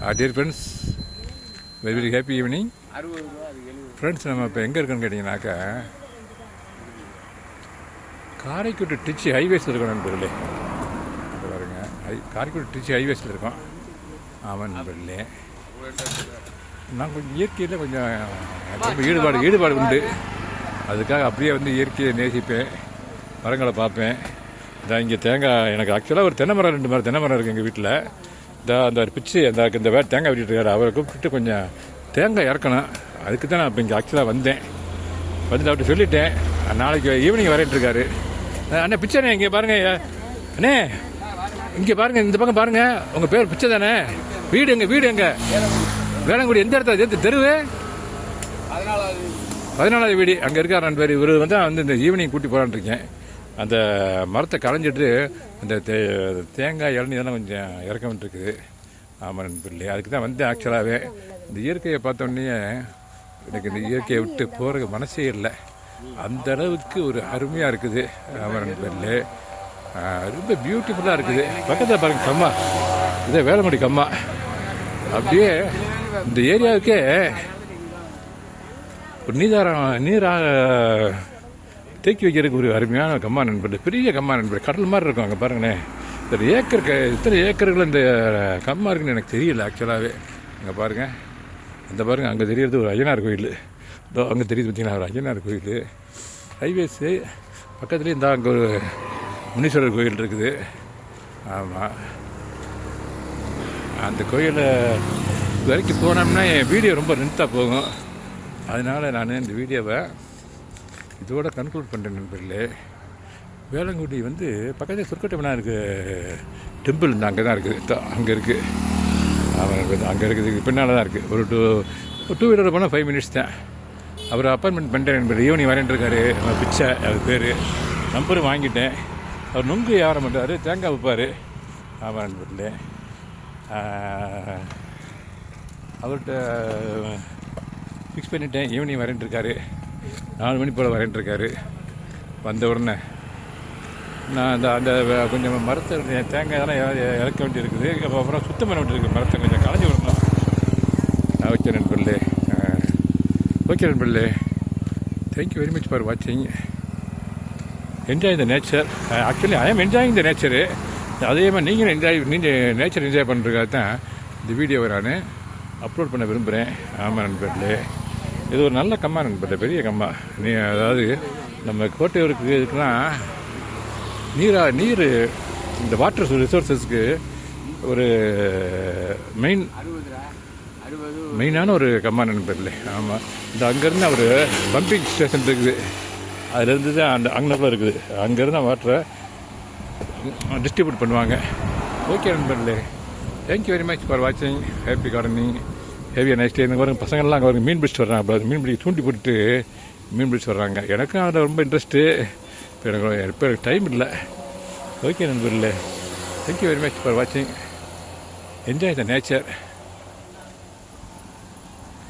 Dear friends, very very happy evening friends. நம்ம இப்போ எங்கே இருக்கோன்னு கேட்டிங்கனாக்கா, காரைக்குடி திருச்சி ஹைவேஸில் இருக்கோம் நண்பர்களே. பாருங்க, காரைக்குடி திருச்சி ஹைவேஸில் இருக்கோம். ஆமாம் நண்பர்களே, நான் கொஞ்சம் இயற்கையில் கொஞ்சம் ரொம்ப ஈடுபாடு உண்டு. அதுக்காக அப்படியே வந்து இயற்கையை நேசிப்பேன், மரங்களை பார்ப்பேன். இங்கே தேங்காய், எனக்கு ஆக்சுவலாக ஒரு தென்னை மரம் 2 மரம் தென்னை மரம் இருக்குது எங்கள் வீட்டில். அந்த பிச்சு இந்த வேறு தேங்காய் விட்டுருக்காரு, அவரை கூப்பிட்டு கொஞ்சம் தேங்காய் இறக்கணும். அதுக்கு தான் நான் இப்போ இங்கே ஆக்சுவலாக வந்துட்டு அவர்கிட்ட சொல்லிட்டேன், நாளைக்கு ஈவினிங் வரேன்ட்டுருக்காரு. அண்ணே பிச்சைண்ணே, இங்கே பாருங்கள் அண்ணே, இங்கே பாருங்கள், இந்த பக்கம் பாருங்கள். உங்கள் பேர் பிச்சை தானே? வீடு எங்கே வேளங்குடி எந்த இடத்துல தெருவு? 14வது வீடு அங்கே இருக்கார் நண்பர். இவர் வந்து இந்த ஈவினிங் கூட்டி போகலான்னு இருக்கேன். அந்த மரத்தை களைஞ்சிட்டு அந்த தேங்காய் இளநீ இதெல்லாம் கொஞ்சம் இறக்க வேண்டியிருக்குது. ஆமாம் நண்பர்களே, அதுக்கு தான் வந்து ஆக்சுவலாகவே இந்த இயற்கையை பார்த்தோன்னே எனக்கு இந்த இயற்கையை விட்டு போகிற மனசே இல்லை. அந்த அளவுக்கு ஒரு அருமையாக இருக்குது. ஆமாம் நண்பர்களே, ரொம்ப பியூட்டிஃபுல்லாக இருக்குது. பக்கத்தில் பாருங்கள் கம்மா, இதே வேளங்குடி கம்மா. அப்படியே இந்த ஏரியாவுக்கே ஒரு நீராக தேக்கி வைக்கிறதுக்கு ஒரு அருமையான கம்மா நண்பர், பெரிய கம்மா நண்பர், கடல் மாதிரி இருக்கும். அங்கே பாருங்களேன், இத்தனை ஏக்கர்கள் இந்த கம்மா இருக்குன்னு எனக்கு தெரியல ஆக்சுவலாகவே. அங்கே பாருங்கள், அந்த பாருங்கள், அங்கே தெரியறது ஒரு ஐயனார் கோயில். இதோ அங்கே தெரியுது பார்த்தீங்கன்னா ஒரு ஐயனார் கோயில். ஹைவேஸு பக்கத்துலேயே இந்த அங்கே ஒரு முனீஸ்வரர் கோயில் இருக்குது. ஆமாம், அந்த கோயிலை வரைக்கும் போனோம்னா என் வீடியோ ரொம்ப லென்த்தாக போகும். அதனால் நான் இந்த வீடியோவை இதோட கன்க்ளூட் பண்ணுறேன் நண்பர்களே. வேளங்குடி வந்து பக்கத்தில் சொற்கட்டை விநாயகருக்கு டெம்பிள் இந்த அங்கே தான் இருக்குது, அங்கே இருக்குது. அங்கே இருக்குது, பின்னால் தான் இருக்குது. ஒரு டூ வீலரில் போனால் 5 மினிட்ஸ் தான். அவர் அப்பாயின்மெண்ட் பண்ணிட்டேன் நண்பர், ஈவினிங் வரேன்ருக்காரு. பிச்சை அது பேர், நம்பரும் வாங்கிட்டேன். அவர் நுங்கு வியாபாரம் பண்ணுறாரு, தேங்காய் வைப்பார். ஆமாம் நண்பர்களே, அவர்கிட்ட ஃபிக்ஸ் பண்ணிட்டேன், ஈவினிங் வரேன்ருக்காரு. 4 மணி போல் வரேன்ருக்காரு. வந்த உடனே நான் அந்த கொஞ்சம் மரத்தை தேங்காய் இதெல்லாம் இறக்க வேண்டியிருக்குது. அப்புறம் சுத்தம் பண்ண வேண்டியிருக்கு, மரத்தை கொஞ்சம் களைஞ்சி விடணும். ஓகே நண்பர்களே, தேங்க்யூ வெரி மச் ஃபார் வாட்சிங். Enjoy the nature. Actually I am enjoying the nature. அதே மாதிரி நீங்கள் நேச்சர் என்ஜாய் பண்ணுறதுக்காக தான் இந்த வீடியோவை நான் அப்லோட் பண்ண விரும்புகிறேன். ஆமாம் நண்பர்களே, இது ஒரு நல்ல கம்மா நண்பர்களே, பெரிய கம்மா. அதாவது நம்ம கோட்டையூருக்கு இதுக்கெல்லாம் நீர் இந்த வாட்டர் ரிசோர்ஸஸ்க்கு ஒரு மெயினான ஒரு கம்மா நண்பர்களே. ஆமாம், இந்த அங்கேருந்து அவர் பம்பிங் ஸ்டேஷன் இருக்குது, அதுலேருந்து தான் அந்த அங்கனக்குள்ள இருக்குது. அங்கேருந்து தான் வாட்டரை டிஸ்ட்ரிபியூட் பண்ணுவாங்க. ஓகே நண்பர்களே, தேங்க்யூ வெரி மச் ஃபார் வாட்சிங். Happy gardening, have a nice day. எனக்கு வரும் பசங்கள்லாம் அங்கே வரும் மீன் பிடிச்சிட்டு வர்றாங்க. அப்போ மீன் பிடிச்சி தூண்டி போட்டுட்டு மீன் பிடிச்சி வர்றாங்க. எனக்கும் அதில் ரொம்ப இன்ட்ரெஸ்ட்டு. இப்போ எனக்கு டைம் இல்லை. ஓகே நண்பர்களே, தேங்க்யூ வெரி மச் ஃபார் வாட்சிங். Enjoy the nature.